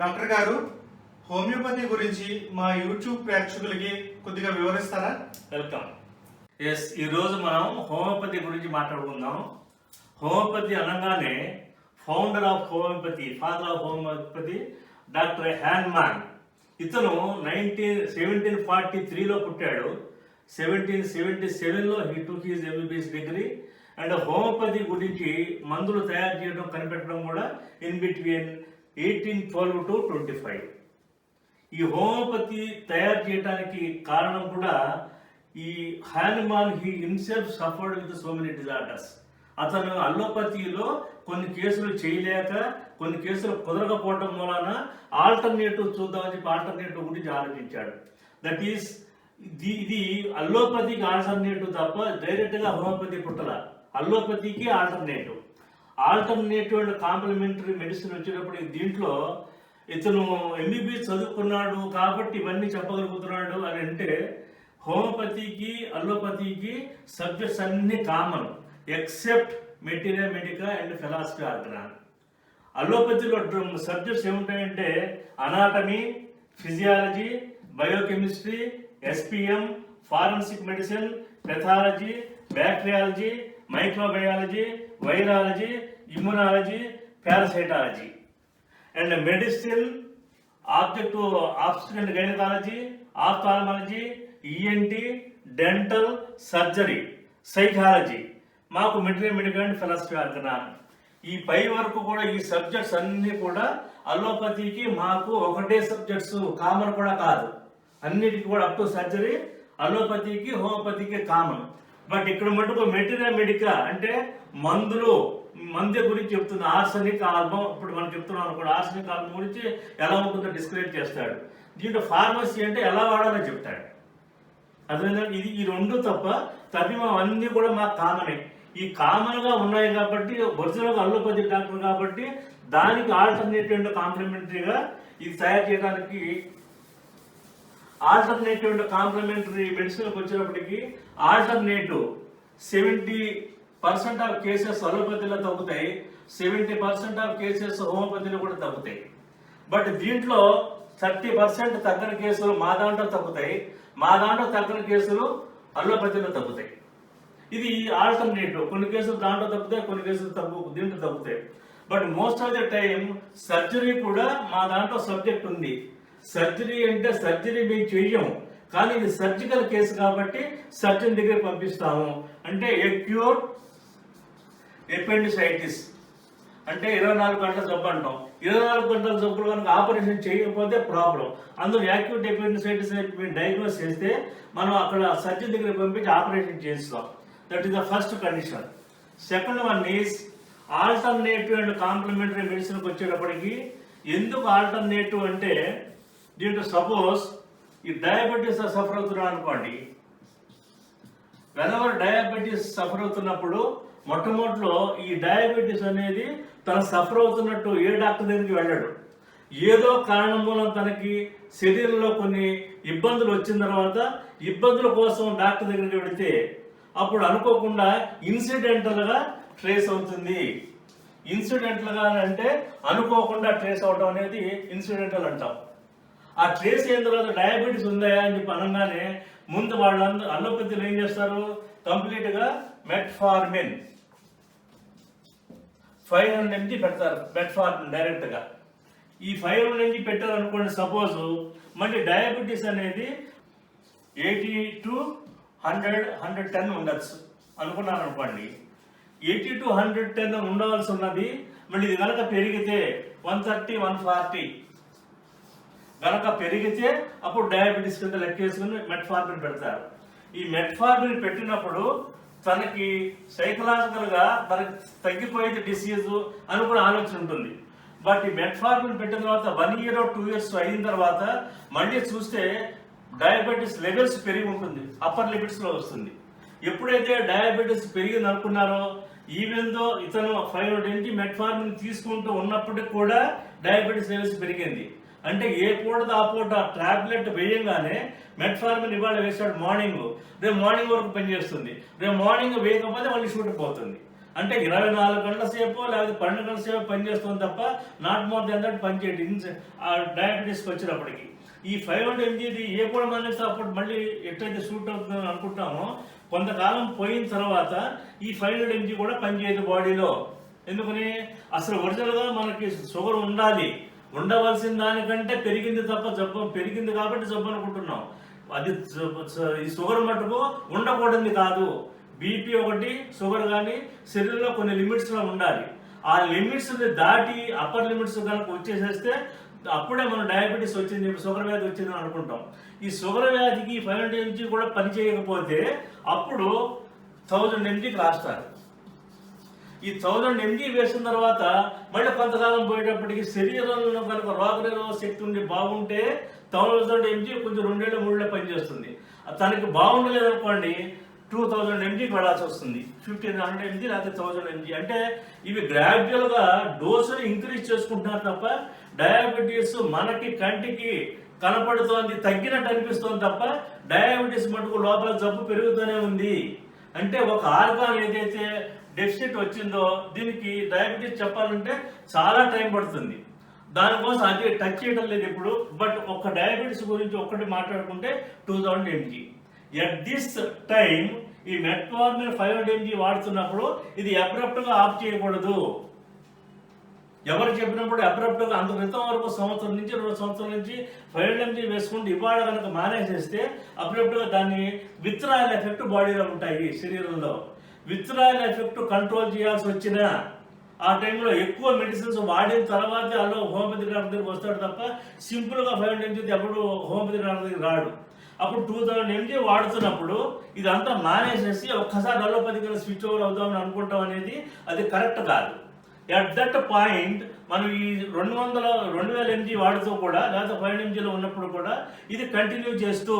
Doctor గారు, homeopathy గురించి మా యూట్యూబ్ ప్రేక్షకులకి కొద్దిగా వివరిస్తారా? వెల్కమ్. ఈరోజు మనం హోమియోపతి గురించి మాట్లాడుకుందాం. హోమియోపతి అనగానే founder of homeopathy, father of homeopathy doctor Hahnemann. ఇతను 1743లో పుట్టాడు. 1777లో he took his MBBS degree. And homeopathy గురించి మందులు తయారు చేయడం, కనిపెట్టడం కూడా ఇన్ బిట్వీన్ 1812 to 25. ఈ హోమియోపతి తయారు చేయడానికి కారణం కూడా ఈ Hahnemann he himself suffered with so many disorders. అతను అల్లోపతిలో కొన్ని కేసులు చేయలేక, కొన్ని కేసులు కుదరకపోవడం వలన ఆల్టర్నేటివ్ చూద్దామని చెప్పి ఆల్టర్నేటివ్ గురించి ఆలోచించాడు. దట్ ఈస్ ఇది అల్లోపతికి ఆల్టర్నేటివ్ తప్ప డైరెక్ట్గా హోమియోపతి పుట్టల. అల్లోపతికి ఆల్టర్నేటివ్ అండ్ కాంప్లిమెంటరీ మెడిసిన్ వచ్చినప్పుడు దీంట్లో ఇతను ఎంబీబీఎస్ చదువుకున్నాడు కాబట్టి ఇవన్నీ చెప్పగలుగుతున్నాడు అని అంటే, హోమియోపతికి అల్లోపతికి సబ్జెక్ట్స్ అన్ని common except materia medica and philosophy organon. అల్లోపతిలో సబ్జెక్ట్స్ ఏముంటాయంటే anatomy, physiology, biochemistry, SPM, forensic medicine, pathology, bacteriology, microbiology, virology, immunology, parasitology. And medicine obstetric and gynaecology, ophthalmology, ENT, dental, surgery, psychology. మాకు material medical and philosophy organon. ఈ పై వరకు కూడా ఈ subjects అన్ని కూడా అల్లోపతికి మాకు ఒకటే సబ్జెక్ట్స్, కామన్ కూడా కాదు. అన్నిటికీ కూడా అప్ టు సర్జరీ అల్లోపతికి హోమియోపతికి కామన్. బట్ ఇక్కడ మటుకు మెటీరియల్ మెడికా అంటే మందు గురించి చెప్తుంది. ఆర్సనిక్ ఆల్బమ్ ఇప్పుడు మనం చెప్తున్నాం అనుకోండి, ఆర్సనిక్ ఆల్బమ్ గురించి ఎలా ఉంటుందో డిస్క్రైబ్ చేస్తాడు. దీంట్లో ఫార్మసీ అంటే ఎలా వాడాలో చెప్తాడు. అదేవిధంగా ఈ రెండు తప్ప అన్నీ కూడా మాకు కామనే. ఈ కామన్ గా ఉన్నాయి కాబట్టి ఒరిజినల్ అల్లోపతి డాక్టర్ కాబట్టి దానికి ఆల్టర్నేటివ్ అండ్ కాంప్లిమెంటరీగా ఇది తయారు చేయడానికి ఆల్టర్నేటివ్ అండ్ కాంప్లిమెంటరీ మెడిసిన్కి వచ్చినప్పటికీ ఆల్టర్నేటివ్ 70% ఆఫ్ కేసెస్ అలోపతిలో తగ్గుతాయి, 70% ఆఫ్ కేసెస్ హోమియోపతిలో కూడా తగ్గుతాయి. బట్ దీంట్లో 30% తగ్గని కేసులు మా దాంట్లో తగ్గుతాయి, మా దాంట్లో తగ్గని కేసులు అల్లోపతిలో తగ్గుతాయి. ఇది ఆల్టర్నేటివ్. కొన్ని కేసులు దాంట్లో తగ్గుతాయి, కొన్ని కేసులు దీంట్లో తగ్గుతాయి. But most of the time surgery కూడా మా దాంట్లో సబ్జెక్ట్ ఉంది. సర్జరీ అంటే సర్జరీ మేము చెయ్యము, కానీ ఇది సర్జికల్ కేసు కాబట్టి సర్జన్ దగ్గర పంపిస్తాము. అంటే అక్యూట్ ఎపెండిసైటిస్ అంటే 24 గంటల జబ్బు అంటాం. 24 గంటల జబ్బులు కనుక ఆపరేషన్ చేయకపోతే ప్రాబ్లం. అందులో యాక్యూట్ ఎపెండిసైటిస్ మేము డయాగ్నోస్ చేస్తే మనం అక్కడ సర్జన్ దగ్గర పంపించి ఆపరేషన్ చేస్తాం. That is the first condition. Second one is alternative and complementary మెడిసిన్కి వచ్చేటప్పటికి ఎందుకు ఆల్టర్నేటివ్ అంటే, దీంట్లో సపోజ్ ఈ డయాబెటీస్ సఫర్ అవుతున్నాడు అనుకోండి. వెనవర్ డయాబెటీస్ సఫర్ అవుతున్నప్పుడు మొట్టమొదటిలో ఈ డయాబెటీస్ అనేది తను సఫర్ అవుతున్నట్టు ఏ డాక్టర్ దగ్గరికి వెళ్ళాడు. ఏదో కారణం మూలం తనకి శరీరంలో కొన్ని ఇబ్బందులు వచ్చిన తర్వాత ఇబ్బందుల కోసం డాక్టర్ దగ్గరికి వెళితే అప్పుడు అనుకోకుండా ఇన్సిడెంటల్గా ట్రేస్ అవుతుంది. ఇన్సిడెంటల్గా అంటే అనుకోకుండా ట్రేస్ అవడం అనేది ఇన్సిడెంటల్ అంటాం. ఆ ట్రేస్ అయిన తర్వాత డయాబెటీస్ ఉందా అని చెప్పి అనగానే ముందు వాళ్ళందరూ అల్లోపతిలో ఏం చేస్తారు, కంప్లీట్గా మెట్ఫార్మిన్ 500 mg పెడతారు. మెట్ఫార్మిన్ డైరెక్ట్గా ఈ 500 mg పెట్టారు అనుకోండి. సపోజ్ మళ్ళీ డయాబెటీస్ అనేది 80 to 110 ఉండొచ్చు అనుకున్నారు అనుకోండి. 80 to 110 ఉండవలసి ఉన్నది. మళ్ళీ ఇది కనుక పెరిగితే 130, 140 కనుక పెరిగితే అప్పుడు డయాబెటీస్ కింద లెక్కేసుకుని మెట్ఫార్మిన్ పెడతారు. ఈ మెట్ఫార్మిన్ పెట్టినప్పుడు తనకి సైకలాజికల్గా తనకి తగ్గిపోయేది డిసీజ్ అని కూడా ఆలోచన ఉంటుంది. బట్ ఈ మెట్ఫార్మిన్ పెట్టిన తర్వాత 1 year or 2 years అయిన తర్వాత మళ్ళీ చూస్తే డయాబెటీస్ లెవెల్స్ పెరిగి ఉంటుంది, అప్పర్ లిమిట్స్ లో వస్తుంది. ఎప్పుడైతే డయాబెటీస్ పెరిగింది అనుకున్నారో, ఈవెన్ దో ఇతను 500 mg మెట్ఫార్మిన్ తీసుకుంటూ ఉన్నప్పటికీ కూడా డయాబెటీస్ లెవెల్స్ పెరిగింది. అంటే ఏ పూట ఆ పూట టాబ్లెట్ వేయంగానే మెట్ఫార్మిన్ ఇవాళ వేసాడు మార్నింగ్, రేపు మార్నింగ్ వరకు పనిచేస్తుంది, రేపు మార్నింగ్ వేయకపోతే మళ్ళీ షూట్ పోతుంది. అంటే 24 గంటల సేపు లేకపోతే 12 గంటల సేపు పనిచేస్తుంది తప్ప నాట్ మోర్ దెన్ దట్ పనిచేయడం డయాబెటీస్కి వచ్చినప్పటికి. ఈ 500 mg ఏ కూడా మనకి అప్పుడు మళ్ళీ ఎట్లయితే సూట్ అవుతుందని అనుకుంటామో కొంతకాలం పోయిన తర్వాత ఈ 500 mg కూడా పనిచేయదు బాడీలో. ఎందుకని అసలు ఒరిజినల్గా మనకి షుగర్ ఉండాలి, ఉండవలసిన దానికంటే పెరిగింది తప్ప జబ్బు పెరిగింది కాబట్టి జబ్బు అనుకుంటున్నాం. అది ఈ షుగర్ మటుకు ఉండకూడదు కాదు. బీపీ ఒకటి షుగర్ కానీ శరీరంలో కొన్ని లిమిట్స్లో ఉండాలి. ఆ లిమిట్స్ని దాటి అప్పర్ లిమిట్స్ కనుక వచ్చేసేస్తే అప్పుడే మనం డయాబెటీస్ వచ్చింది, షుగర్ వ్యాధి వచ్చిందని అనుకుంటాం. ఈ షుగర్ వ్యాధికి 500 mg కూడా పని చేయకపోతే అప్పుడు 1000 mgకి రాస్తారు. ఈ 1000 mg వేసిన తర్వాత మళ్ళీ కొంతకాలం పోయేటప్పటికి శరీరంలో కనుక రోగనిరోధక శక్తి ఉండి బాగుంటే 1000 mg కొంచెం 2 ఏళ్ళు 3 ఏళ్ళు పనిచేస్తుంది. తనకి బాగుండలేదనుకోండి 2000 mgకి వెళ్ళాల్సి వస్తుంది. 1500 mg లేకపోతే 1000 mg. అంటే ఇవి గ్రాడ్యువల్గా డోసుని ఇంక్రీజ్ చేసుకుంటున్నారు తప్ప డయాబెటీస్ మనకి కంటికి కనపడుతోంది తగ్గినట్టు అనిపిస్తోంది తప్ప డయాబెటీస్ మటుకు లోపల జబ్బు పెరుగుతూనే ఉంది. అంటే ఒక ఆర్గాన్ ఏదైతే డెఫిసిట్ వచ్చిందో దీనికి డయాబెటీస్ చెప్పాలంటే చాలా టైం పడుతుంది. దానికోసం అది టచ్ చేయడం లేదు ఇప్పుడు. బట్ ఒక డయాబెటీస్ గురించి ఒక్కటి మాట్లాడుకుంటే 2000 mg. ఎట్ దిస్ టైం ఈ మెట్ఫార్మిన్ 500 mg వాడుతున్నప్పుడు ఇది అబ్రప్ట్గా ఆఫ్ చేయకూడదు. ఎవరు చెప్పినప్పుడు అబ్రప్ట్గా అంత క్రితం వరకు సంవత్సరం నుంచి 2 సంవత్సరాల నుంచి 500 mg వేసుకుంటే ఇవాళ కనుక మానేసేస్తే అబ్రప్ట్గా దాన్ని విత్డ్రాయల్ ఎఫెక్ట్ బాడీలో ఉంటాయి. శరీరంలో విత్డ్రాయల్ ఎఫెక్ట్ కంట్రోల్ చేయాల్సి వచ్చినా ఆ టైంలో ఎక్కువ మెడిసిన్స్ వాడిన తర్వాతే అలా హోమియోపతి డాక్టర్ దగ్గరికి వస్తాడు తప్ప సింపుల్గా 500 mg ఎప్పుడు హోమియోపతి డాక్టర్ దగ్గరికి రాడు. అప్పుడు 2000 mg వాడుతున్నప్పుడు ఇదంతా మానేసేసి ఒక్కసారి అలోపతిగా స్విచ్ ఓవర్ అవుదామని అనుకుంటాం అనేది అది కరెక్ట్ కాదు. ఎట్ దట్ పాయింట్ మనం ఈ 2000 mg వాడుతూ కూడా లేకపోతే 500 mgలో ఉన్నప్పుడు కూడా ఇది కంటిన్యూ చేస్తూ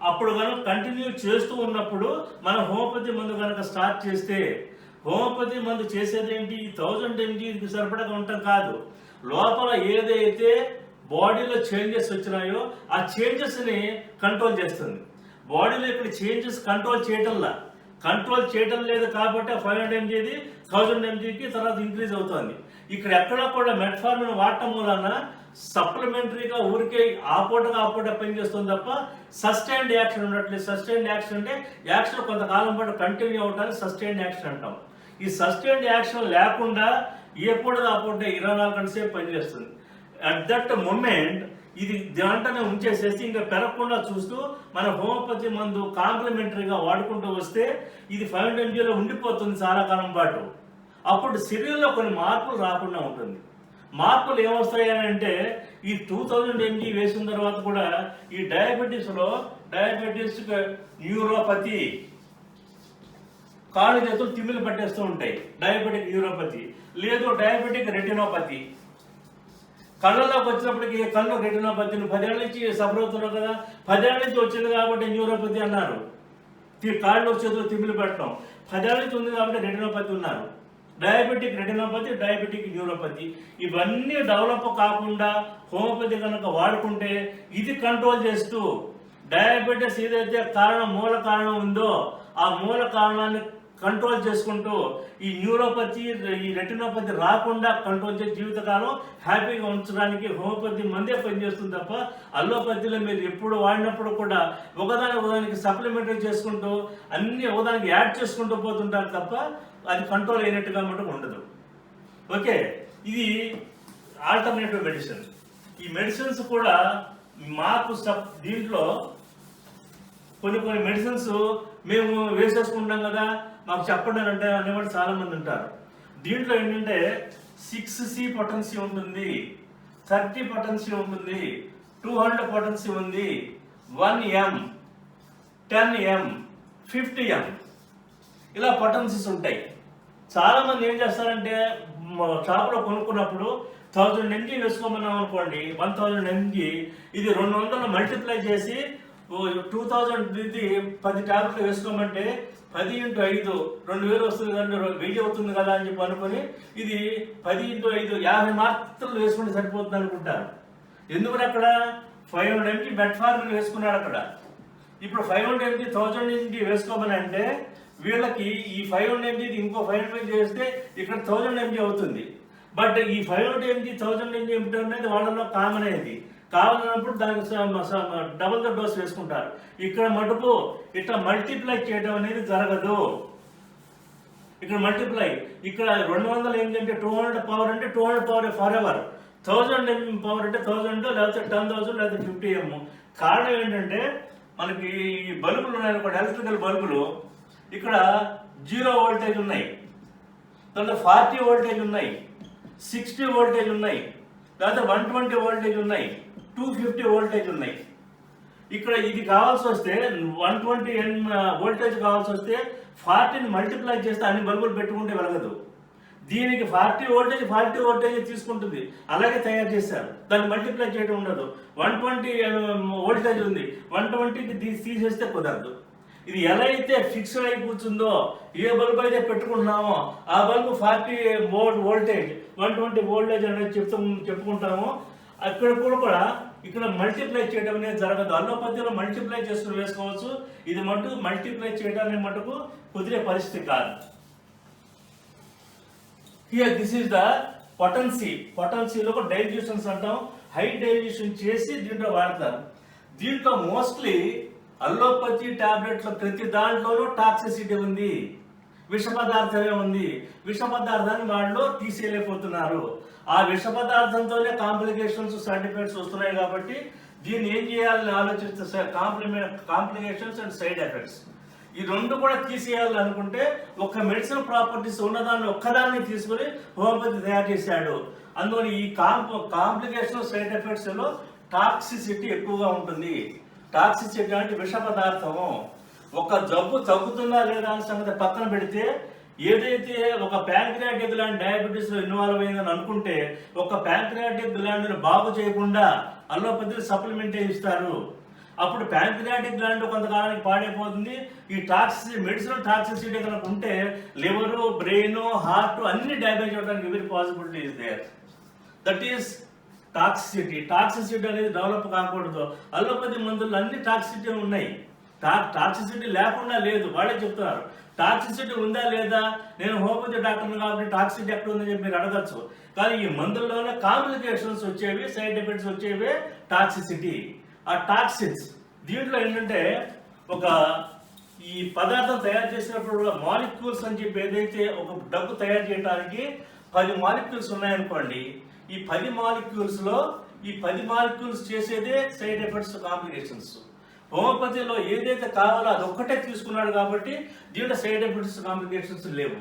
అప్పుడు కనుక కంటిన్యూ చేస్తూ ఉన్నప్పుడు మనం హోమియోపతి మందు కనుక స్టార్ట్ చేస్తే హోమియోపతి మందు చేసేది ఏంటి? 1000 mgకి సరిపడగా ఉండటం కాదు, లోపల ఏదైతే బాడీలో చేంజెస్ వచ్చినాయో ఆ చేంజెస్ని కంట్రోల్ చేస్తుంది. బాడీలో ఇక్కడ చేంజెస్ కంట్రోల్ చేయటం లేదు కాబట్టి 500 mgది 1000 mgకి తర్వాత ఇంక్రీజ్ అవుతుంది. ఇక్కడ ఎక్కడా కూడా మెట్ఫార్మిన్ వాడటం వలన సప్లిమెంటరీగా ఊరికే ఆ పూట పనిచేస్తుంది తప్ప సస్టైన్డ్ యాక్షన్ ఉండట్లేదు. సస్టైన్డ్ యాక్షన్ అంటే యాక్షన్ కొంతకాలం పాటు కంటిన్యూ అవడానికి సస్టైన్డ్ యాక్షన్ అంటాం. ఈ సస్టైన్డ్ యాక్షన్ లేకుండా ఏ పూట ఆ పూట 24 గంటల సేపు పనిచేస్తుంది. అట్ దట్ మూమెంట్ ఇది దాంట్లోనే ఉంచేసేసి ఇంకా పెరగకుండా చూస్తూ మన హోమియోపతి మందు కాంప్లిమెంటరీగా వాడుకుంటూ వస్తే ఇది 500 mgలో ఉండిపోతుంది చాలా కాలం పాటు. అప్పుడు శరీరంలో కొన్ని మార్పులు రాకుండా ఉంటుంది. మార్పులు ఏమొస్తాయని అంటే ఈ 2000 mg వేసిన తర్వాత కూడా ఈ డయాబెటీస్ న్యూరోపతి, కాళ్ళు చేతులు తిమ్మిలు పట్టేస్తూ ఉంటాయి, డయాబెటిక్ న్యూరోపతి. లేదు డయాబెటిక్ రెటినోపతి, కళ్ళలోకి వచ్చినప్పటికీ కళ్ళు రెటినోపతి. 10 ఏళ్ళ నుంచి సఫర్ అవుతున్నావు కదా, 10 ఏళ్ళ నుంచి వచ్చింది కాబట్టి న్యూరోపతి అన్నారు. కాళ్ళు చేతులు తిమ్మిలు పెట్టడం 10 ఏళ్ళ నుంచి ఉంది కాబట్టి రెటినోపతి ఉన్నారు. డయాబెటిక్ రెటినోపతి, డయాబెటిక్ న్యూరోపతి ఇవన్నీ డెవలప్ కాకుండా హోమియోపతి కనుక వాడుకుంటే ఇది కంట్రోల్ చేస్తూ డయాబెటీస్ ఏదైతే మూల కారణం ఉందో ఆ మూల కారణాన్ని కంట్రోల్ చేసుకుంటూ ఈ న్యూరోపతి ఈ రెటినోపతి రాకుండా కంట్రోల్ చేసి జీవితకాలం హ్యాపీగా ఉంచడానికి హోమియోపతి మందే పనిచేస్తుంది తప్ప అల్లోపతిలో మీరు ఎప్పుడు వాడినప్పుడు కూడా ఒకదానికి సప్లిమెంటరీ చేసుకుంటూ అన్ని ఒకదానికి యాడ్ చేసుకుంటూ పోతుంటారు తప్ప అది కంట్రోల్ అయినట్టుగా మటుకు ఉండదు. ఓకే, ఇది ఆల్టర్నేటివ్ మెడిసిన్. ఈ మెడిసిన్స్ కూడా మాకు దీంట్లో కొన్ని మెడిసిన్స్ మేము వేసేసుకుంటాం కదా మాకు చెప్పండి అంటే అనేవాళ్ళు చాలా మంది ఉంటారు. దీంట్లో ఏంటంటే 6C పొటెన్సీ ఉంటుంది, 30 పొటెన్సీ ఉంటుంది, 200 పొటెన్సీ ఉంది, 1M, 10M, 50M ఇలా పొటెన్సీస్ ఉంటాయి. చాలా మంది ఏం చేస్తారంటే షాప్లో కొనుక్కున్నప్పుడు 1000 mg వేసుకోమన్నాం అనుకోండి, 1000 mg ఇది 200 మల్టిప్లై చేసి 2000 ఇది 10 టాబ్లెట్లు వేసుకోమంటే 10 × 5 2000 వస్తుంది కదా, 1000 అవుతుంది కదా అని చెప్పి అనుకుని ఇది 10 × 5 50 మాత్రలు వేసుకుంటే సరిపోతుంది అనుకుంటారు. ఎందుకని అక్కడ 500 mg మెట్ఫార్మిన్ వేసుకున్నాడు అక్కడ. ఇప్పుడు 500 mg 1000 mg వేసుకోమని అంటే వీళ్ళకి ఈ 500 mg ఇంకో 500 mg చేస్తే ఇక్కడ 1000 mg అవుతుంది. బట్ ఈ 500 mg 1000 mg ఏమిటి అనేది వాళ్ళలో కామన్ అయ్యేది. కావాలన్నప్పుడు దానికి డబుల్ ద డోస్ వేసుకుంటారు. ఇక్కడ మటుకు ఇట్లా మల్టిప్లై చేయడం అనేది జరగదు. ఇక్కడ మల్టిప్లై ఇక్కడ 200 mg అంటే 200 పవర్ అంటే 200 power for ever, 1000 mg power అంటే 1000 లేకపోతే 10,000 లేకపోతే 50 m. కారణం ఏంటంటే మనకి ఈ బల్బులు ఉన్నాయి, ఎలక్ట్రికల్ బల్బులు ఇక్కడ 0 వోల్టేజ్ ఉన్నాయి, తర్వాత 40 వోల్టేజ్ ఉన్నాయి, 60 వోల్టేజ్ ఉన్నాయి, లేదా 120 వోల్టేజ్ ఉన్నాయి, 250 వోల్టేజ్ ఉన్నాయి. ఇక్కడ ఇది కావాల్సి వస్తే 120 వోల్టేజ్ కావాల్సి వస్తే 40ని మల్టిప్లై చేస్తే అన్ని బల్బులు పెట్టుకుంటే వెలగదు. దీనికి 40 వోల్టేజ్ తీసుకుంటుంది, అలాగే తయారు చేశారు. దాన్ని మల్టిప్లై చేయడం ఉండదు. 120 వోల్టేజ్ ఉంది, 120కి తీసేస్తే కుదరదు. ఇది ఎలా అయితే ఫిక్స్డ్ అయి కూర్చుందో, ఏ బల్బు అయితే పెట్టుకుంటున్నామో ఆ బల్బు 40 వోల్టేజ్ 120 వోల్టేజ్ అనేది చెప్పుకుంటామో అక్కడ కూడా ఇక్కడ మల్టిప్లై చేయడం అనేది జరగదు. అల్లోపతిలో మల్టిప్లై చేసుకుని వేసుకోవచ్చు. ఇది మటుకు మల్టిప్లై చేయడానికి మటుకు కుదిరే పరిస్థితి కాదు. Here this is the potency. పొటెన్సీలో డైల్యూషన్స్ అంటాం. హై డైల్యూషన్ చేసి దీంట్లో వాడతారు. దీంట్లో మోస్ట్లీ అల్లోపతి టాబ్లెట్ల ప్రతి దాంట్లోనూ టాక్సిసిటీ ఉంది, విష పదార్థమే ఉంది. విష పదార్థాన్ని వాళ్ళు తీసేయలేకపోతున్నారు. ఆ విష పదార్థంతోనే కాంప్లికేషన్స్, సైడ్ ఎఫెక్ట్స్ వస్తున్నాయి. కాబట్టి దీన్ని ఏం చేయాలని ఆలోచిస్తే కాంప్లికేషన్స్ అండ్ సైడ్ ఎఫెక్ట్స్ ఈ రెండు కూడా తీసేయాలని అనుకుంటే ఒక మెడిసిన్ ప్రాపర్టీస్ ఉన్నదాన్ని ఒక్కదాన్ని తీసుకుని హోమియోపతి తయారు చేశాడు. అందువల్ల ఈ కాంప్లికేషన్, సైడ్ ఎఫెక్ట్స్ లో టాక్సిసిటీ ఎక్కువగా ఉంటుంది. టాక్సిసిటీ అంటే విష పదార్థము. ఒక జబ్బు తగ్గుతుందా లేదా అనే సంగతి పక్కన పెడితే, ఏదైతే ఒక ప్యాంక్రియాటిక్ గ్లాండ్ డయాబెటీస్ లో ఇన్వాల్వ్ అయిందని అనుకుంటే ఒక ప్యాంక్రియాటిక్ గ్లాండ్ బాగు చేయకుండా అల్లోపతిలో సప్లిమెంట్ ఇస్తారు. అప్పుడు ప్యాంక్రియాటిక్ గ్లాండ్ కొంతకాలానికి పాడైపోతుంది. ఈ మెడిసిన్ టాక్సిసిటీ కనుక ఉంటే లివరు, బ్రెయిన్, హార్ట్ అన్ని డ్యామేజ్ అవడానికి every possibility is there. That is toxicity. Toxicity అనేది డెవలప్ కాకూడదు. అల్లోపతి మందులు అన్ని టాక్సిసిటీ ఉన్నాయి. టాక్సిసిటీ లేకుండా లేదు. వాళ్ళే చెప్తున్నారు టాక్సిసిటీ ఉందా లేదా. నేను హోమియోపతి డాక్టర్ని కాబట్టి టాక్సిసిటీ ఎక్కడ ఉందని చెప్పి మీరు అడగచ్చు. కానీ ఈ మందుల్లోనే కాంప్లికేషన్స్ వచ్చేవి, సైడ్ ఎఫెక్ట్స్ వచ్చేవి టాక్సిసిటీ. ఆ టాక్సిన్స్ దీంట్లో ఏంటంటే ఒక ఈ పదార్థం తయారు చేసినప్పుడు మాలిక్యూల్స్ అని చెప్పి ఏదైతే ఒక డబ్బు తయారు చేయడానికి 10 మాలిక్యూల్స్ ఉన్నాయనుకోండి. ఈ 10 మాలిక్యూల్స్ లో ఈ 10 మాలిక్యూల్స్ చేసేదే సైడ్ ఎఫెక్ట్స్, కాంప్లికేషన్స్. హోమియోపతిలో ఏదైతే కావాలో అది ఒక్కటే తీసుకున్నాడు కాబట్టి దీంట్లో సైడ్ ఎఫెక్ట్స్, కాంప్లికేషన్స్ లేవు.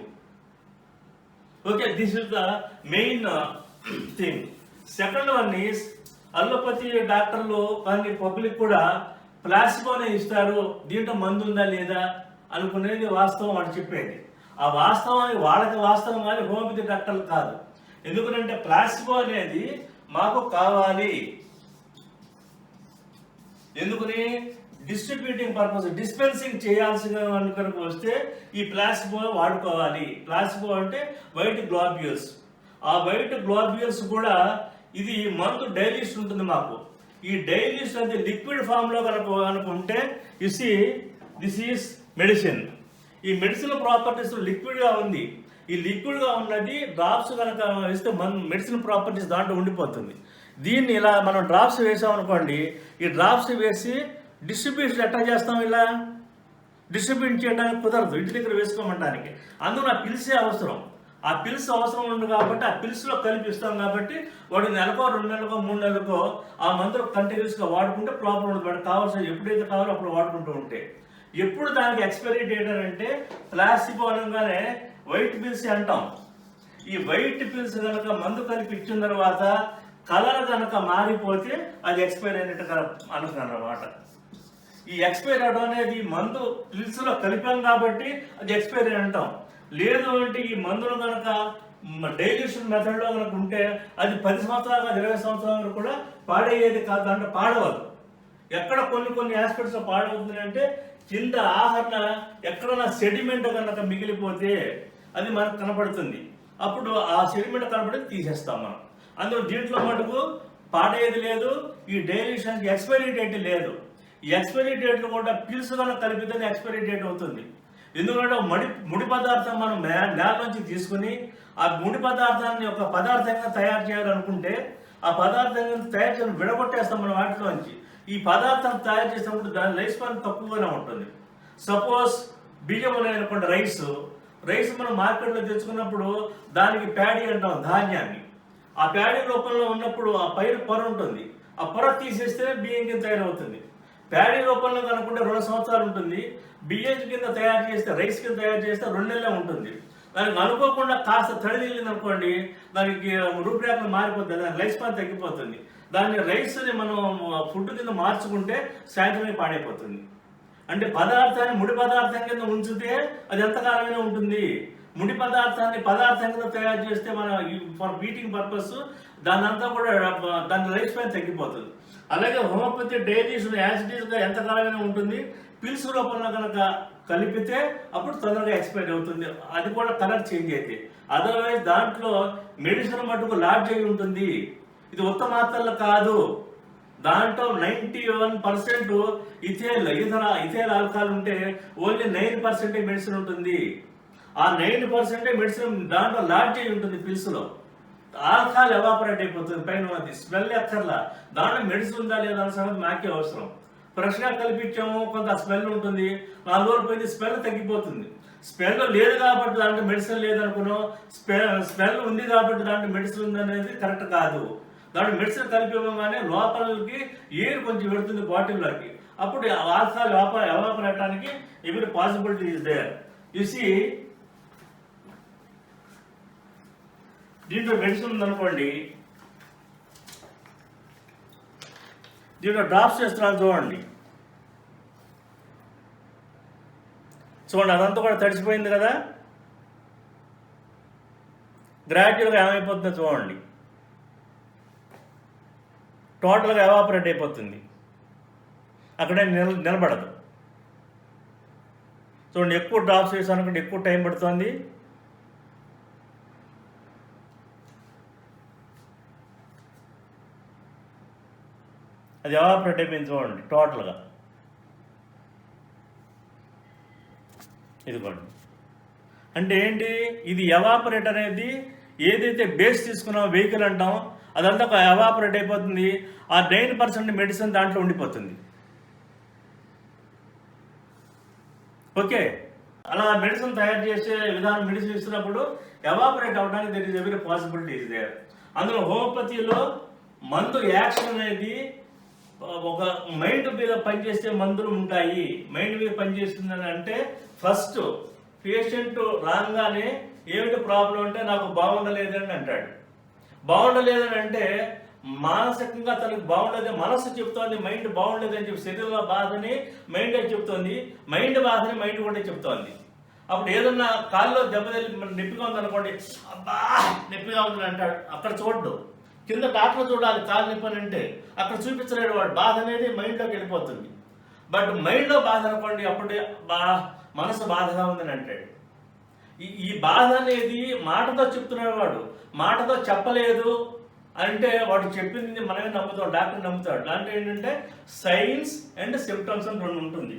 Okay, this is the main thing. Second one is allopathy డాక్టర్లు కానీ పబ్లిక్ కూడా ప్లాసిబోనే ఇస్తారు. దీంట్లో మందు ఉందా లేదా అనుకునేది వాస్తవం వాడు చెప్పేది. ఆ వాస్తవాన్ని వాళ్ళకి వాస్తవం కానీ హోమియోపతి డాక్టర్లు కాదు. ఎందుకంటే ప్లాసిబో అనేది మాకు కావాలి. ఎందుకని డిస్ట్రిబ్యూటింగ్ పర్పస్, డిస్పెన్సింగ్ చేయాల్సిన కనుక వస్తే ఈ ప్లాసిబో వాడుకోవాలి. ప్లాసిబో అంటే వైట్ గ్లోబ్యూల్స్. ఆ వైట్ గ్లోబ్యూల్స్ కూడా ఇది మందు డైల్యూషన్ ఉంటుంది మాకు. ఈ డైల్యూషన్ అంటే లిక్విడ్ ఫామ్ లో కనుక అనుకుంటే దిస్ ఈస్ మెడిసిన్. ఈ మెడిసిన్ ప్రాపర్టీస్ లిక్విడ్ గా ఉంది. ఈ లిక్విడ్ గా ఉన్నది డ్రాప్స్ కనుక వేస్తే మెడిసిన్ ప్రాపర్టీస్ దాంట్లో ఉండిపోతుంది. దీన్ని ఇలా మనం డ్రాప్స్ వేసామనుకోండి, ఈ డ్రాప్స్ వేసి డిస్ట్రిబ్యూషన్ ఎట్లా చేస్తాం? ఇలా డిస్ట్రిబ్యూట్ చేయడానికి కుదరదు, ఇంటి దగ్గర వేసుకోమంటానికి. అందులో ఆ పిలిసే అవసరం. ఆ పిల్స్ అవసరం ఉంది కాబట్టి ఆ పిల్స్లో కలిపిస్తాం కాబట్టి వాడు నెలకో 2 నెలలకో 3 నెలలకో ఆ మందులు కంటిన్యూస్గా వాడుకుంటే ప్రాబ్లం ఉండదు. వాడికి కావాల్సిన ఎప్పుడైతే కావాలో అప్పుడు వాడుకుంటూ ఉంటే. ఎప్పుడు దానికి ఎక్స్పైరీ డేట్ అంటే ప్లాసిబో అనగానే వైట్ పిల్స్ అంటాం. ఈ వైట్ పిల్స్ కనుక మందు కలిపి ఇచ్చిన తర్వాత కలర్ కనుక మారిపోతే అది ఎక్స్పైర్ అయినట్టు అనుకున్నారన్నమాట. ఈ ఎక్స్పైర్ అవడం అనేది మందు పిల్స్లో కలిపాం కాబట్టి అది ఎక్స్పైరీ అంటాం. లేదు అంటే ఈ మందులు కనుక డైల్యూషన్ మెథడ్లో కనుక ఉంటే అది 10 సంవత్సరాలు 20 సంవత్సరాలు కూడా పాడయ్యేది కాదు. దాంట్లో పాడవదు. ఎక్కడ కొన్ని ఆస్పెక్ట్స్ పాడవుతుంది అంటే కింద ఆహార ఎక్కడన్నా సెడిమెంట్ కనుక మిగిలిపోతే అది మనకు కనపడుతుంది. అప్పుడు ఆ సెడిమెంట్ కనపడి తీసేస్తాం మనం. అందులో దీంట్లో మటుకు పాడేది లేదు. ఈ డైల్యూషన్కి ఎక్స్పైరీ డేట్ లేదు. ఈ ఎక్స్పైరీ డేట్లు కూడా పిల్స్ కనుక కలిపితే ఎక్స్పైరీ డేట్ అవుతుంది. ఎందుకంటే ముడి పదార్థం మనం నేల నుంచి తీసుకుని ఆ ముడి పదార్థాన్ని ఒక పదార్థంగా తయారు చేయాలనుకుంటే ఆ పదార్థంగా తయారు చేయడం విడగొట్టేస్తాం మనం వాటిలోంచి. ఈ పదార్థం తయారు చేసినప్పుడు దాని లైఫ్ స్పాన్ తక్కువగానే ఉంటుంది. సపోజ్ బియ్యం అనుకోండి, రైస్ మనం మార్కెట్లో తెచ్చుకున్నప్పుడు దానికి ప్యాడీ అంటాం, ధాన్యాన్ని. ఆ ప్యాడీ రూపంలో ఉన్నప్పుడు ఆ పైరు పొర ఉంటుంది, ఆ పొర తీసేస్తే బియ్యం కింద తయారవుతుంది. ప్యాడీ రూపంలో కనుకుంటే 2 సంవత్సరాలు ఉంటుంది, బియ్యం కింద తయారు చేస్తే రైస్ కింద తయారు చేస్తే 2 నెలలే ఉంటుంది. దానికి అనుకోకుండా కాస్త తడి తగిలింది అనుకోండి, దానికి రూపురేఖలు మారిపోతుంది, దాని లైఫ్ స్పాన్ తగ్గిపోతుంది. దాన్ని రైస్ని మనం ఫుడ్ కింద మార్చుకుంటే సాయంత్రమే పాడైపోతుంది. అంటే పదార్థాన్ని ముడి పదార్థం కింద ఉంచితే అది ఎంతకాలమైనా ఉంటుంది. ముడి పదార్థాన్ని పదార్థం కింద తయారు చేస్తే మన ఫర్ బీటింగ్ పర్పస్ దానంతా కూడా దాని లైఫ్ స్పాన్ తగ్గిపోతుంది. అలాగే హోమియోపతి డైజెషన్ యాసిడీస్గా ఎంతకాలమైనా ఉంటుంది. పిల్స్ రూపంలో కనుక కలిపితే అప్పుడు తొందరగా ఎక్స్పైర్ అవుతుంది, అది కూడా కలర్ చేంజ్ అయితే. అదర్వైజ్ దాంట్లో మెడిసిన్ మటుకు లాడ్జ్ అయి ఉంటుంది. ఇది ఉత్తమ మాత్రలు కాదు, దాంట్లో 91% ఇథైల్ ఆల్కహాల్ ఉంటే ఓన్లీ 9% మెడిసిన్ ఉంటుంది. ఆ 9% మెడిసిన్ దాంట్లో లాడ్జ్ అయి ఉంటుంది. పిల్స్లో ఆల్కహాల్ ఎవాపరేట్ అయిపోతుంది, పైన అది స్మెల్ ఎక్కర్లా. దాంట్లో మెడిసిన్ ఉందా లేదా అన్న సంగతి మాకే అవసరం. ఫ్రెష్గా కల్పించాము, కొంత స్మెల్ ఉంటుంది, 4 రోజులు పోయింది, స్మెల్ తగ్గిపోతుంది. స్మెల్ లేదు కాబట్టి దాంట్లో మెడిసిన్ లేదనుకున్నాం, స్మెల్ ఉంది కాబట్టి దాంట్లో మెడిసిన్ ఉందనేది కరెక్ట్ కాదు. దాంట్లో మెడిసిన్ కలిపివ్వగానే లోపలికి ఎయిర్ కొంచెం పెడుతుంది బాటిల్లోకి, అప్పుడు ఆల్కహాల్ ఎవాపరేటానికి every possibility is there. You see, దీంట్లో మెడిసిన్ ఉందనుకోండి, దీంట్లో డ్రాప్స్ చేస్తున్నాను చూడండి, అదంతా కూడా తడిసిపోయింది కదా. గ్రాడ్యువల్గా ఏమైపోతుందో చూడండి, టోటల్గా ఎవాపరేట్ అయిపోతుంది, అక్కడే నిలబడదు. చూడండి, ఎక్కువ డ్రాప్స్ చేసానుకుంటే ఎక్కువ టైం పడుతుంది. అది ఎవాపరేట్ అయిపోయింది చూడండి టోటల్గా. ఇదిగోండి, అంటే ఏంటి, ఇది ఎవాపరేట్ అనేది ఏదైతే బేస్ తీసుకున్నామో వెహికల్ అంటాం అదంతా ఎవాపరేట్ అయిపోతుంది. ఆ 9% మెడిసిన్ దాంట్లో ఉండిపోతుంది. ఓకే, అలా మెడిసిన్ తయారు చేసే విధానం మెడిసిన్ ఇస్తున్నప్పుడు ఎవాపరేట్ అవ్వడానికి there is every possibility is there. అందులో హోమియోపతిలో మందు యాక్షన్ అనేది ఒక మైండ్ మీద పనిచేసే మందులు ఉంటాయి. మైండ్ మీద పనిచేస్తుందని అంటే ఫస్ట్ పేషెంట్ రాగానే ఏమిటి ప్రాబ్లం అంటే నాకు బాగుండలేదని అంటాడు. బాగుండలేదని అంటే మానసికంగా తనకు బాగుండదు, మనసు చెప్తోంది మైండ్ బాగుండలేదని చెప్పి, శరీరంలో బాధని మైండ్ చెప్తోంది, మైండ్ బాధని మైండ్ కూడా చెప్తోంది. అప్పుడు ఏదన్నా కాల్లో దెబ్బతల్లి నొప్పిగా ఉందనుకోండి, అబ్బా నొప్పిగా ఉందని అంటాడు, అక్కడ చూడ్డు, కింద డాక్టర్ చూడాలి కాలు నొప్పి అని అంటే అక్కడ చూపించలేడు, వాడు బాధ అనేది మైండ్లోకి వెళ్ళిపోతుంది. బట్ మైండ్లో బాధ అనుకోండి, అప్పుడే మనసు బాధగా ఉందని అంటాడు. ఈ బాధ అనేది మాటతో చెప్తున్నాడు, వాడు మాటతో చెప్పలేదు అంటే వాడు చెప్పింది మనమే నమ్ముతాం, డాక్టర్ నమ్ముతాడు. దాంట్లో ఏంటంటే సైన్స్ అండ్ సిమ్టమ్స్ అని 2 ఉంటుంది.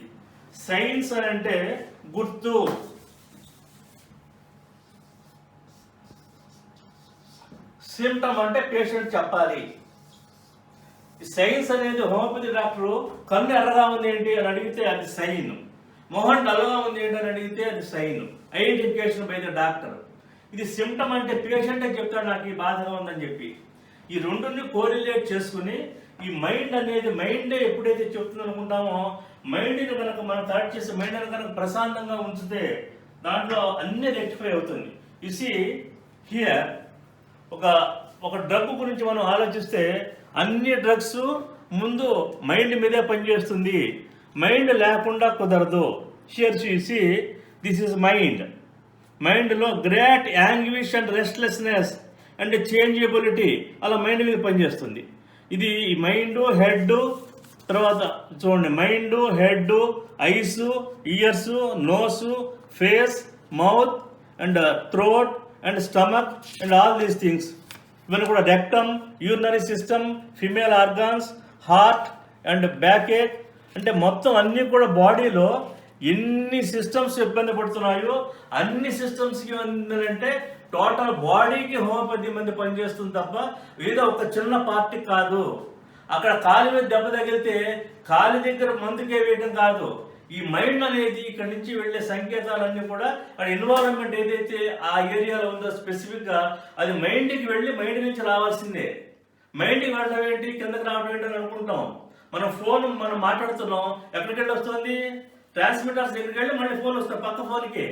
సైన్స్ అని అంటే గుర్తు, సిమ్టమ్ అంటే పేషెంట్ చెప్పాలి. సైన్స్ అనేది హోమియోపతి డాక్టరు కన్ను ఎర్రగా ఉంది ఏంటి అని అడిగితే అది సైన్, మొహం డల్గా ఉంది ఏంటి అని అడిగితే అది sign, identification by the doctor. ఇది సిమ్టమ్ అంటే పేషెంటే చెప్తాడు నాకు ఈ బాధగా ఉందని చెప్పి. ఈ రెండుని కోరిలేట్ చేసుకుని ఈ మైండ్ అనేది మైండే ఎప్పుడైతే చెప్తుంది అనుకుంటామో, మైండ్ని కనుక మనం థాట్ చేసి మైండ్ని కనుక ప్రశాంతంగా ఉంచితే దాంట్లో అన్ని రెక్టిఫై అవుతుంది. యు సీ హియర్ ఒక డ్రగ్ గురించి మనం ఆలోచిస్తే అన్ని డ్రగ్స్ ముందు మైండ్ మీదే పనిచేస్తుంది, మైండ్ లేకుండా కుదరదు. Here you see this is mind. మైండ్లో great anguish and restlessness and changeability అలా మైండ్ మీద పనిచేస్తుంది. ఇది మైండ్, హెడ్, తర్వాత చూడండి mind, head, eyes, ears, nose, face, mouth and throat and stomach and all these things. ఇవన్నీ కూడా rectum, urinary system, female organs, heart and back ache, అంటే మొత్తం అన్నీ కూడా బాడీలో ఎన్ని సిస్టమ్స్ ఇబ్బంది పడుతున్నాయో అన్ని సిస్టమ్స్కి ఏంటంటే టోటల్ బాడీకి హోమియోపతి మంది పనిచేస్తుంది తప్ప ఏదో ఒక చిన్న పార్టీ కాదు. అక్కడ కాలు మీద దెబ్బ తగిలితే కాలు దగ్గర మందుకే వేయడం కాదు. ఈ మైండ్ అనేది ఇక్కడ నుంచి వెళ్ళే సంకేతాలన్నీ కూడా అక్కడ ఎన్విరాన్మెంట్ ఏదైతే ఆ ఏరియాలో ఉందో స్పెసిఫిక్గా అది మైండ్కి వెళ్ళి మైండ్ నుంచి రావాల్సిందే. మైండ్కి వెళ్ళడం ఏంటి, కిందకి రావడం ఏంటి అని అనుకుంటాం. మనం మాట్లాడుతున్నాం, ఎక్కడికి వెళ్ళి వస్తుంది, ట్రాన్స్మిటర్స్ దగ్గరికి వెళ్ళి మళ్ళీ ఫోన్ వస్తుంది పక్క ఫోన్కి.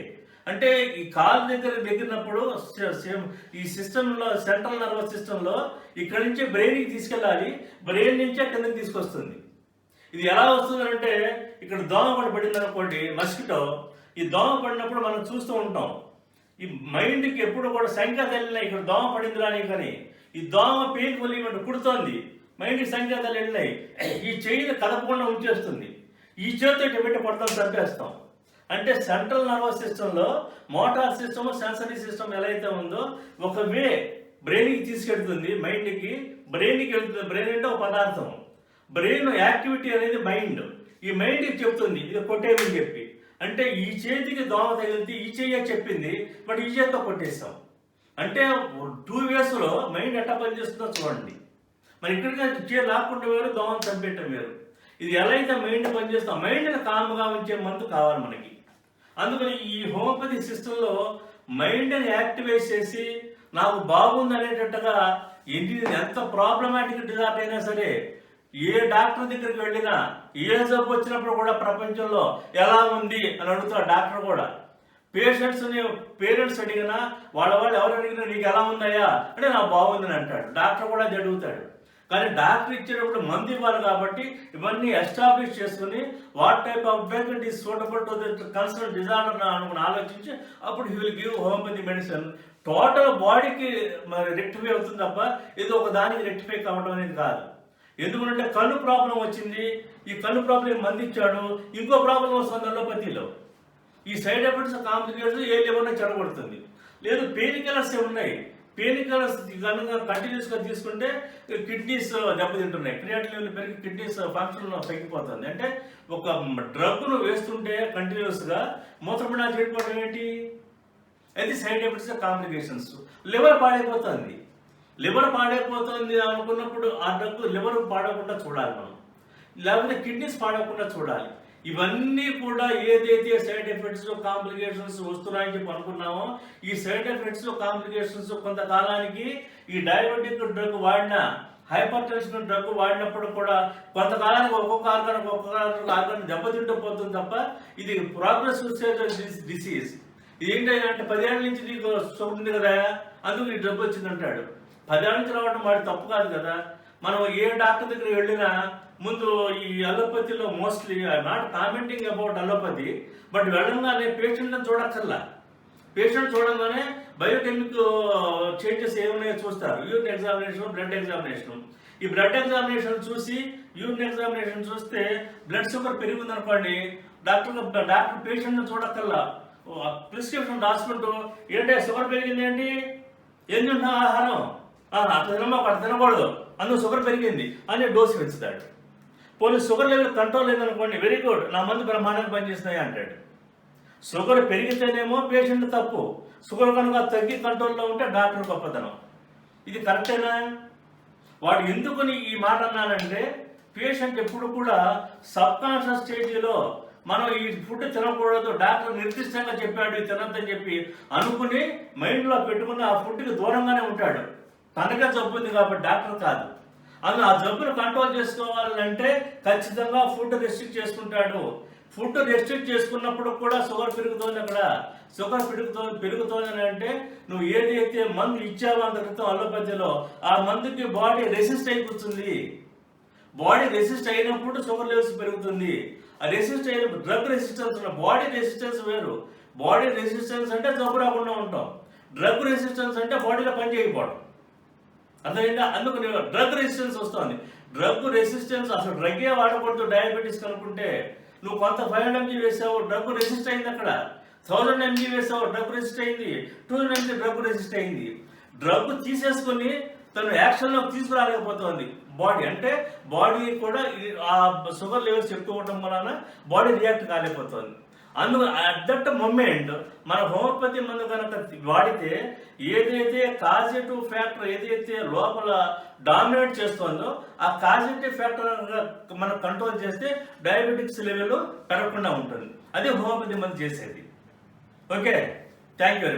అంటే ఈ కాలు దగ్గరినప్పుడు ఈ సిస్టంలో సెంట్రల్ నర్వస్ సిస్టంలో ఇక్కడ నుంచి బ్రెయిన్కి తీసుకెళ్ళాలి, బ్రెయిన్ నుంచే కిందకి తీసుకొస్తుంది. ఇది ఎలా వస్తుందంటే ఇక్కడ దోమ పడింది అనుకోండి, మస్కిటో, ఈ దోమ పడినప్పుడు మనం చూస్తూ ఉంటాం. ఈ మైండ్కి ఎప్పుడు కూడా సంకేతాలు వెళ్ళినాయి, ఇక్కడ దోమ పడింది రాని, కానీ ఈ దోమ పెయిన్ఫుల్ ఈవెంట్ కుడుతోంది, మైండ్కి సంకేతాలు వెళ్ళినాయి, ఈ చెయ్యిని కదపకుండా ఉంచేస్తుంది, ఈ చేతితో పెట్టి పడతాం, చంపేస్తాం. అంటే సెంట్రల్ నర్వస్ సిస్టంలో మోటార్ సిస్టమ్, సెన్సరీ సిస్టమ్ ఎలా అయితే ఉందో ఒక వే బ్రెయిన్కి తీసుకెళ్తుంది, మైండ్కి, బ్రెయిన్కి వెళ్తుంది. బ్రెయిన్ అంటే ఒక పదార్థం, బ్రెయిన్ యాక్టివిటీ అనేది మైండ్, ఈ మైండ్కి చెప్తుంది ఇది కొట్టేయమని చెప్పి. అంటే ఈ చేతికి దోమ తగిలితే ఈ చెయ్యి చెప్పింది, బట్ ఈ చేతితో కొట్టేస్తాం. అంటే 2 వేస్లో మైండ్ ఎట్లా పనిచేస్తుందో చూడండి. మరి ఇక్కడికి లాక్కుంటే వేరు, దోమను చంపేయటం వేరు. ఇది ఎలా అయితే మైండ్ పనిచేస్తాం, మైండ్ని కామ్గా ఉంచే మందు కావాలి మనకి. అందుకని ఈ హోమియోపతి సిస్టంలో మైండ్ని యాక్టివేట్ చేసి నాకు బాగుంది అనేటట్టుగా ఎంత ప్రాబ్లమాటిక్ డిజార్డర్ అయినా సరే, ఏ డాక్టర్ దగ్గరికి వెళ్ళినా ఏ జబ్బు వచ్చినప్పుడు కూడా ప్రపంచంలో ఎలా ఉంది అని అడుగుతాడు డాక్టర్ కూడా. పేరెంట్స్ అడిగినా వాళ్ళు ఎవరు అడిగినా నీకు ఎలా ఉందయ్యా అంటే నాకు బాగుందని అంటాడు, డాక్టర్ కూడా అది అడుగుతాడు. కానీ డాక్టర్ ఇచ్చేటప్పుడు మందు ఇవ్వాలి కాబట్టి ఇవన్నీ ఎస్టాబ్లిష్ చేసుకుని what type of treatment is suitable to the concern disorder అనుకుని ఆలోచించి అప్పుడు he will give homeopathy medicine. Total బాడీకి మరి రెక్టిఫై అవుతుంది తప్ప ఏదో ఒక దానికి రెక్టిఫై కావడం అనేది కాదు. ఎందుకంటే కళ్ళు ప్రాబ్లం వచ్చింది, ఈ కళ్ళు ప్రాబ్లం మంది ఇచ్చాడు, ఇంకో ప్రాబ్లం వస్తుంది అలోపతిలో. ఈ సైడ్ ఎఫెక్ట్స్ కాంప్లికేషన్స్ ఏ లెవెల్లో చెడగొడుతుంది. లేదు పెయిన్ కిల్లర్స్ ఉన్నాయి, పెయిన్ కిల్లర్స్ కనుక కంటిన్యూస్గా తీసుకుంటే కిడ్నీస్ దెబ్బతింటున్నాయి, క్రియాటిన్ లెవెల్ పెరిగి కిడ్నీస్ ఫంక్షన్ తగ్గిపోతుంది. అంటే ఒక డ్రగ్ను వేస్తుంటే కంటిన్యూస్గా మూత్రపిండాలు చెడిపోవడం ఏంటి, అది సైడ్ ఎఫెక్ట్స్ కాంప్లికేషన్స్. లివర్ పాడైపోతుంది అనుకున్నప్పుడు ఆ డ్రగ్ లివర్ పాడకుండా చూడాలి మనం, లేకపోతే కిడ్నీస్ పాడకుండా చూడాలి. ఇవన్నీ కూడా ఏదైతే సైడ్ ఎఫెక్ట్స్ కాంప్లికేషన్స్ వస్తున్నాయని చెప్పి అనుకున్నామో, ఈ సైడ్ ఎఫెక్ట్స్ కాంప్లికేషన్స్ కొంతకాలానికి ఈ డయాబెటిక్ డ్రగ్ వాడిన, హైపర్ టెన్షన్ డ్రగ్ వాడినప్పుడు కూడా కొంతకాలానికి ఒక్కొక్క ఆర్గాన్ దెబ్బతింటూ పోతుంది తప్ప ఇది ప్రోగ్రెసివ్ స్టేజ్ డిసీజ్. ఇది ఏంటంటే 10 ఏళ్ళ నుంచి నీకు ఉంది కదా, అందుకు ఈ డ్రగ్ వచ్చింది అంటాడు. 10 ఏళ్ళ నుంచి రావడం వాడి తప్పు కాదు కదా. మనం ఏ డాక్టర్ దగ్గర వెళ్ళినా ముందు ఈ అలోపతిలో mostly I not commenting about allopathy, but వెళ్ళంగానే పేషెంట్ని చూడక్కర్లా, పేషెంట్ చూడంగానే బయోకెమిక్ చేంజెస్ ఏమున్నాయో చూస్తారు. Urine examination, blood examination. ఈ బ్లడ్ ఎగ్జామినేషన్ చూసి, యూరిన్ ఎగ్జామినేషన్ చూస్తే బ్లడ్ షుగర్ పెరిగింది అనుకోండి, డాక్టర్ పేషెంట్ని చూడక్కర్లా, ప్రిస్క్రిప్షన్ రాసుకుంటూ ఏంటంటే షుగర్ పెరిగింది ఏంటి, ఏం తింటున్నా ఆహారం, అట్లా తినమా అక్కడ తినకూడదు, అందులో షుగర్ పెరిగింది అని డోసు పెంచుతాడు. పోనీ షుగర్ లెవెల్ కంట్రోల్ లేదనుకోండి, వెరీ గుడ్, నా మందు బ్రహ్మాండంగా పనిచేస్తున్నాయి అంటాడు. షుగర్ పెరిగితేనేమో పేషెంట్ తప్పు, షుగర్ కనుక తగ్గి కంట్రోల్లో ఉంటే డాక్టర్ గొప్పతనం. ఇది కరెక్టేనా? వాడు ఎందుకని ఈ మాట అన్నానంటే, పేషెంట్ ఎప్పుడు కూడా సబ్ కాన్షియస్ స్టేజ్లో మనం ఈ ఫుడ్ తినకూడదు, డాక్టర్ నిర్దిష్టంగా చెప్పాడు తినద్దని చెప్పి అనుకుని మైండ్లో పెట్టుకుని ఆ ఫుడ్కి దూరంగానే ఉంటాడు. తనకే జబ్బు ఉంది కాబట్టి డాక్టర్ కాదు. అందులో ఆ జబ్బును కంట్రోల్ చేసుకోవాలంటే ఖచ్చితంగా ఫుడ్ రెస్ట్రిక్ట్ చేసుకుంటాడు. ఫుడ్ రెస్ట్రిక్ట్ చేసుకున్నప్పుడు కూడా షుగర్ పెరుగుతోంది. అక్కడ షుగర్ పెరుగుతోంది అని అంటే నువ్వు ఏదైతే మందు ఇచ్చావో అంత క్రితం అలోపతిలో ఆ మందుకి బాడీ రెసిస్ట్ అయిపోతుంది. బాడీ రెసిస్ట్ అయినప్పుడు షుగర్ లెవెల్స్ పెరుగుతుంది. ఆ రెసిస్ట్ అయినప్పుడు డ్రగ్ రెసిస్టెన్స్, బాడీ రెసిస్టెన్స్ వేరు. బాడీ రెసిస్టెన్స్ అంటే జబ్బు రాకుండా ఉంటాం, డ్రగ్ రెసిస్టెన్స్ అంటే బాడీలో పని చేయకపోవడం. అర్థమైందా? అందుకు డ్రగ్ రెసిస్టెన్స్ వస్తుంది. డ్రగ్ రెసిస్టెన్స్ అసలు డ్రగ్గే వాడకూడదు డయాబెటీస్ కనుక్కుంటే. నువ్వు కొంత 500 mg వేసావు, డ్రగ్ రెసిస్ట్ అయింది. అక్కడ 1000 mg వేసావు, డ్రగ్ రెసిస్ట్ అయింది. 2000 mg డ్రగ్ రెసిస్ట్ అయింది. డ్రగ్ తీసేసుకుని తను యాక్షన్లోకి తీసుకురాలేకపోతుంది బాడీ. అంటే బాడీ కూడా ఆ షుగర్ లెవెల్స్ ఎక్కువ ఉండటం వలన బాడీ రియాక్ట్ కాలేకపోతుంది. అట్ దట్ మూమెంట్ మన హోమియోపతి మందు కనుక వాడితే ఏదైతే కాజిటివ్ ఫ్యాక్టర్ ఏదైతే లోపల డామినేట్ చేస్తుందో ఆ కాజిటివ్ ఫ్యాక్టర్ మనం కంట్రోల్ చేస్తే డయాబెటిక్స్ లెవెల్ పెరగకుండా ఉంటుంది. అదే హోమియోపతి మందు చేసేది. Okay, thank you.